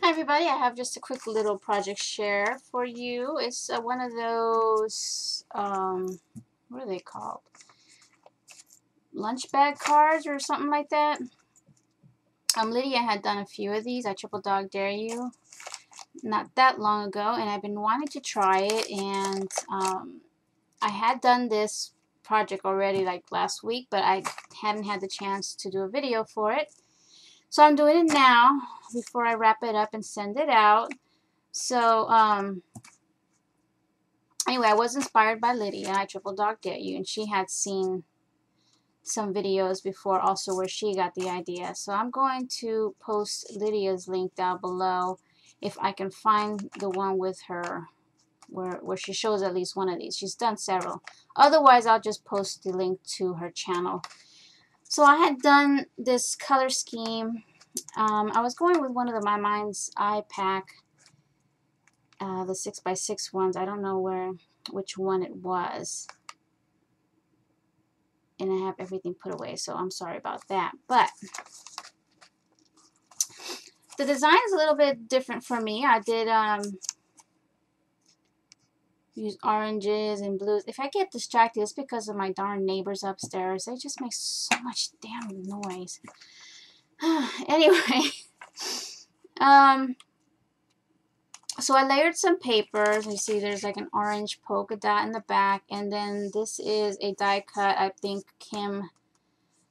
Hi everybody, I have just a quick little project share for you. It's one of those, what are they called? Lunch bag cards or something like that. Lydia had done a few of these. I Triple Dog Dare You not that long ago, and I've been wanting to try it, and I had done this project already like last week, but I haven't had the chance to do a video for it. So I'm doing it now before I wrap it up and send it out. So, anyway, I was inspired by Lydia. I Triple Dog Dare You, and she had seen some videos before also where she got the idea. So I'm going to post Lydia's link down below if I can find the one with her where she shows at least one of these. She's done several. Otherwise, I'll just post the link to her channel. So I had done this color scheme. I was going with one of the My Mind's Eye Pack, the 6x6 ones. I don't know which one it was. And I have everything put away, so I'm sorry about that. But the design is a little bit different for me. I did use oranges and blues. If I get distracted, it's because of my darn neighbors upstairs. They just make so much damn noise. Anyway, so I layered some papers. You see there's like an orange polka dot in the back, and then this is a die cut. I think Kim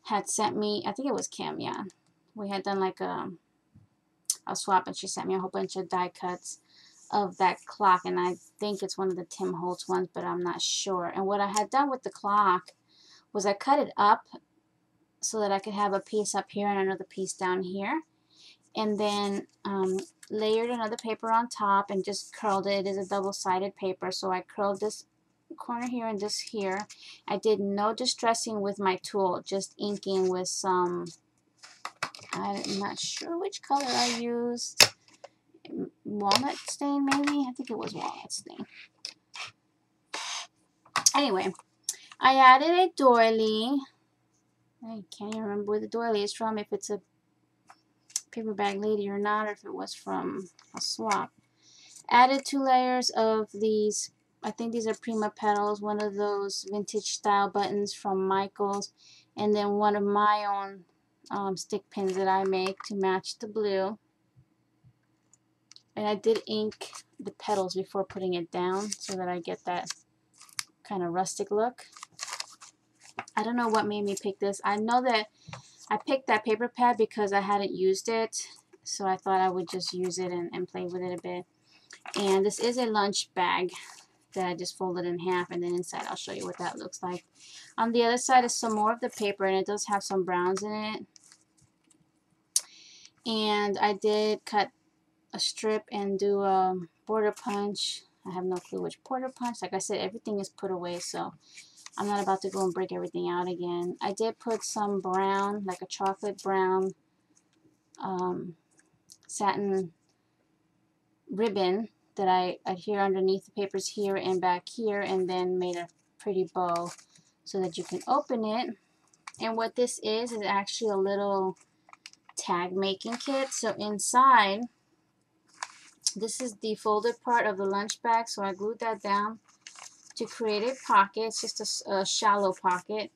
had sent me, I think it was Kim, yeah. We had done like a swap, and she sent me a whole bunch of die cuts of that clock, and I think it's one of the Tim Holtz ones, but I'm not sure. And what I had done with the clock was I cut it up so that I could have a piece up here and another piece down here, and then layered another paper on top and just curled it. It is a double-sided paper, so I curled this corner here and this here. I did no distressing with my tool, just inking with some, I'm not sure which color I used. Walnut stain, maybe? I think it was walnut stain. Anyway, I added a doily. I can't even remember where the doily is from, if it's a paper bag lady or not, or if it was from a swap. Added 2 layers of these, I think these are Prima Petals, one of those vintage style buttons from Michaels, and then one of my own stick pins that I make to match the blue. And I did ink the petals before putting it down so that I get that kind of rustic look. I don't know what made me pick this. I know that I picked that paper pad because I hadn't used it, so I thought I would just use it and play with it a bit. And this is a lunch bag that I just folded in half, and then inside I'll show you what that looks like. On the other side is some more of the paper, and it does have some browns in it. And I did cut a strip and do a border punch. I have no clue which border punch. Like I said, everything is put away, so I'm not about to go and break everything out again. I did put some brown, like a chocolate brown satin ribbon that I adhere underneath the papers here and back here, and then made a pretty bow so that you can open it. And what this is actually a little tag making kit. So inside, this is the folded part of the lunch bag, so I glued that down to create a pocket. It's just a shallow pocket.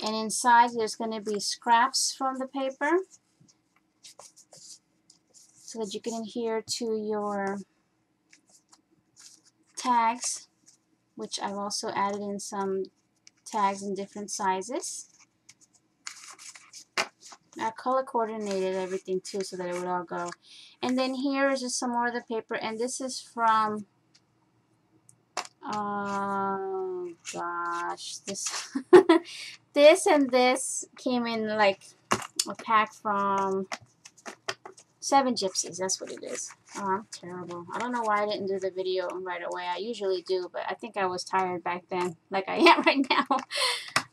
And inside there's going to be scraps from the paper so that you can adhere to your tags, which I've also added in some tags in different sizes. I color coordinated everything too so that it would all go. And then here is just some more of the paper, and this is from, oh gosh, this this and this came in like a pack from 7 Gypsies. That's what it is. Oh, I'm terrible. I don't know why I didn't do the video right away. I usually do, but I think I was tired back then, like I am right now.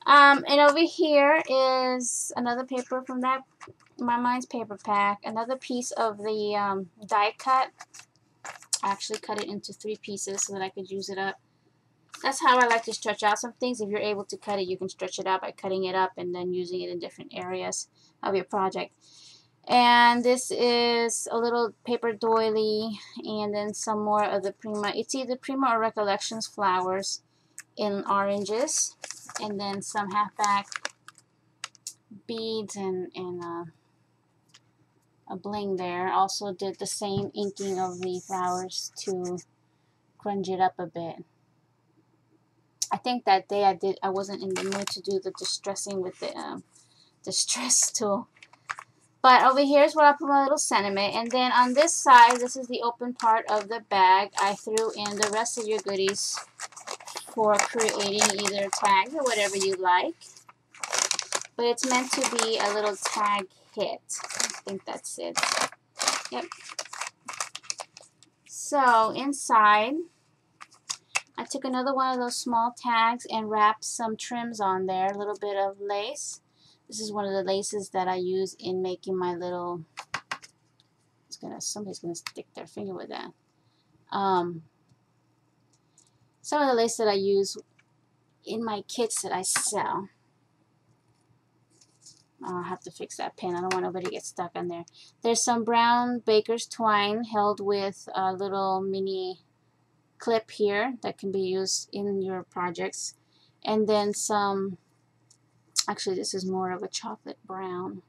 And over here is another paper from that My Mind's paper pack. Another piece of the die cut. I actually cut it into 3 pieces so that I could use it up. That's how I like to stretch out some things. If you're able to cut it, you can stretch it out by cutting it up and then using it in different areas of your project. And this is a little paper doily, and then some more of the Prima. It's either Prima or Recollections flowers in oranges, and then some halfback beads and a bling there. Also did the same inking of the flowers to grunge it up a bit. I think that day I wasn't in the mood to do the distressing with the distress tool. But over here is where I put my little sentiment. And then on this side, this is the open part of the bag. I threw in the rest of your goodies for creating either tags or whatever you like. But it's meant to be a little tag hit. I think that's it. Yep. So inside, I took another one of those small tags and wrapped some trims on there, a little bit of lace. This is one of the laces that I use in making my little, somebody's gonna stick their finger with that. Some of the lace that I use in my kits that I sell. I'll have to fix that pin. I don't want nobody to get stuck on there. There's some brown baker's twine held with a little mini clip here that can be used in your projects. And then some, actually this is more of a chocolate brown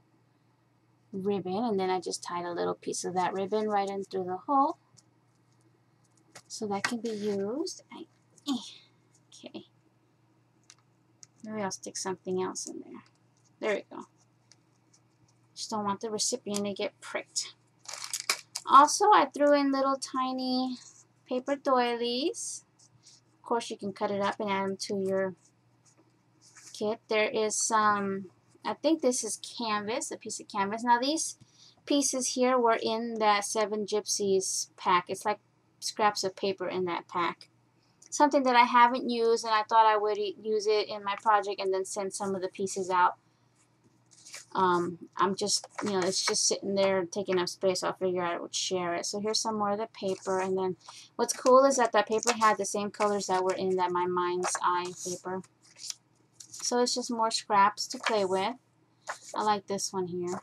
ribbon, and then I just tied a little piece of that ribbon right in through the hole so that can be used. Okay, maybe I'll stick something else in there. There we go. Just don't want the recipient to get pricked. Also, I threw in little tiny paper doilies. Of course, you can cut it up and add them to your kit. There is some, I think this is canvas, a piece of canvas. Now these pieces here were in that Seven Gypsies pack. It's like scraps of paper in that pack. Something that I haven't used, and I thought I would use it in my project and then send some of the pieces out. I'm just, it's just sitting there taking up space. I'll figure out I would share it. So here's some more of the paper, and then what's cool is that paper had the same colors that were in that My Mind's Eye paper. So it's just more scraps to play with. I like this one here.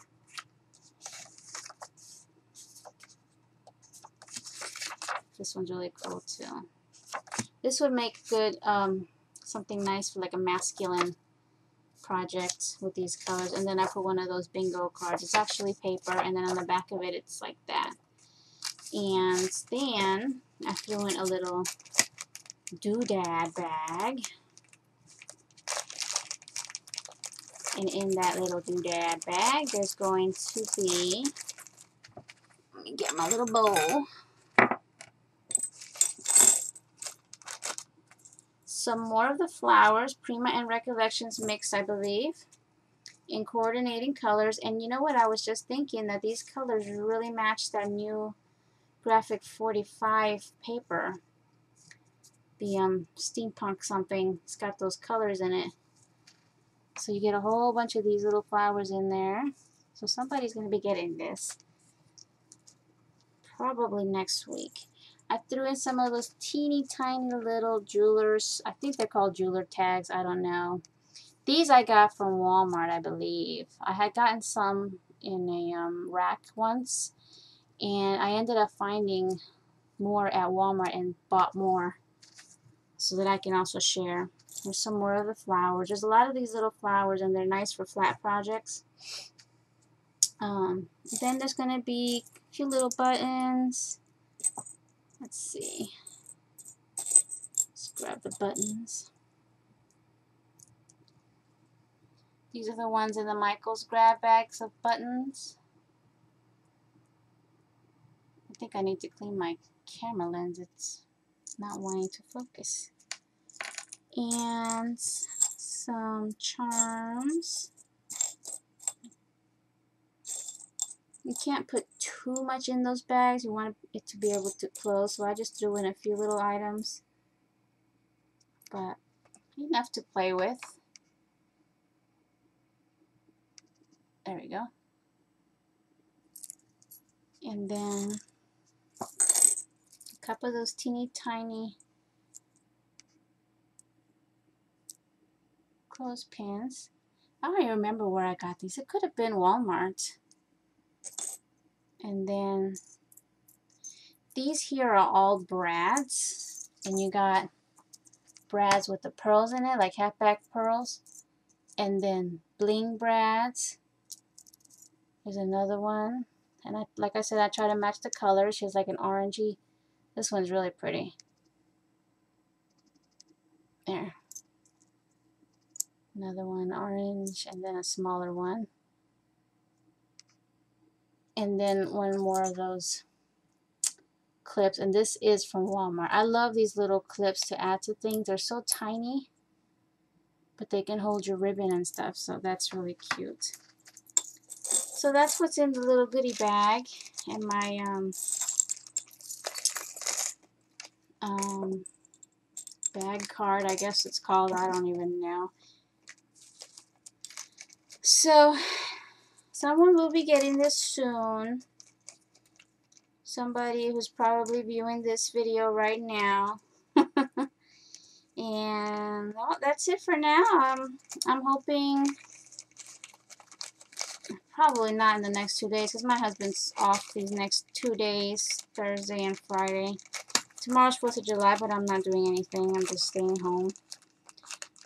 This one's really cool too. This would make good something nice for like a masculine project with these colors. And then I put one of those bingo cards. It's actually paper, and then on the back of it it's like that. And then I threw in a little doodad bag, and in that little doodad bag there's going to be, let me get my little bowl, some more of the flowers, Prima and Recollections mix, I believe, in coordinating colors. And you know what, I was just thinking that these colors really match that new Graphic 45 paper, the steampunk something. It's got those colors in it, so you get a whole bunch of these little flowers in there. So somebody's going to be getting this probably next week. I threw in some of those teeny tiny little jewelers. I think they're called jeweler tags. I don't know. These I got from Walmart, I believe. I had gotten some in a rack once, and I ended up finding more at Walmart and bought more so that I can also share. There's some more of the flowers. There's a lot of these little flowers, and they're nice for flat projects. Then there's going to be a few little buttons. Let's see. Let's grab the buttons. These are the ones in the Michaels grab bags of buttons. I think I need to clean my camera lens. It's not wanting to focus. And some charms. You can't put too much in those bags. You want it to be able to close, so I just threw in a few little items, but enough to play with. There we go. And then a couple of those teeny tiny clothespins. I don't even remember where I got these. It could have been Walmart. And then these here are all brads. And you got brads with the pearls in it, like halfback pearls. And then bling brads. Here's another one. And like I said, I try to match the colors. She's like an orangey. This one's really pretty. There. Another one, orange, and then a smaller one. And then one more of those clips. And this is from Walmart. I love these little clips to add to things. They're so tiny, but they can hold your ribbon and stuff. So that's really cute. So that's what's in the little goodie bag. And my bag card, I guess it's called. I don't even know. So someone will be getting this soon. Somebody who's probably viewing this video right now. And well, that's it for now. I'm hoping probably not in the next 2 days because my husband's off these next 2 days, Thursday and Friday. Tomorrow's 4th of July, but I'm not doing anything. I'm just staying home.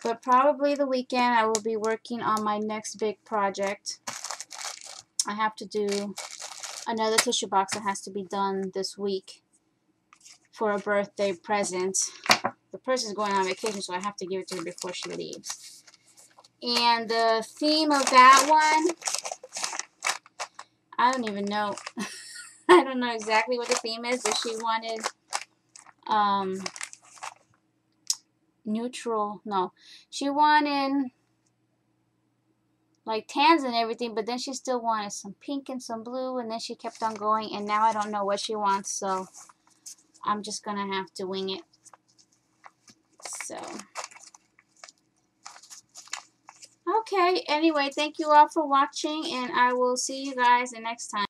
But probably the weekend I will be working on my next big project. I have to do another tissue box that has to be done this week for a birthday present. The person's going on vacation, so I have to give it to her before she leaves. And the theme of that one, I don't even know. I don't know exactly what the theme is, but she wanted neutral. No, she wanted like tans and everything, but then she still wanted some pink and some blue, and then she kept on going, and now I don't know what she wants, so I'm just gonna have to wing it. So okay, anyway, thank you all for watching, and I will see you guys the next time.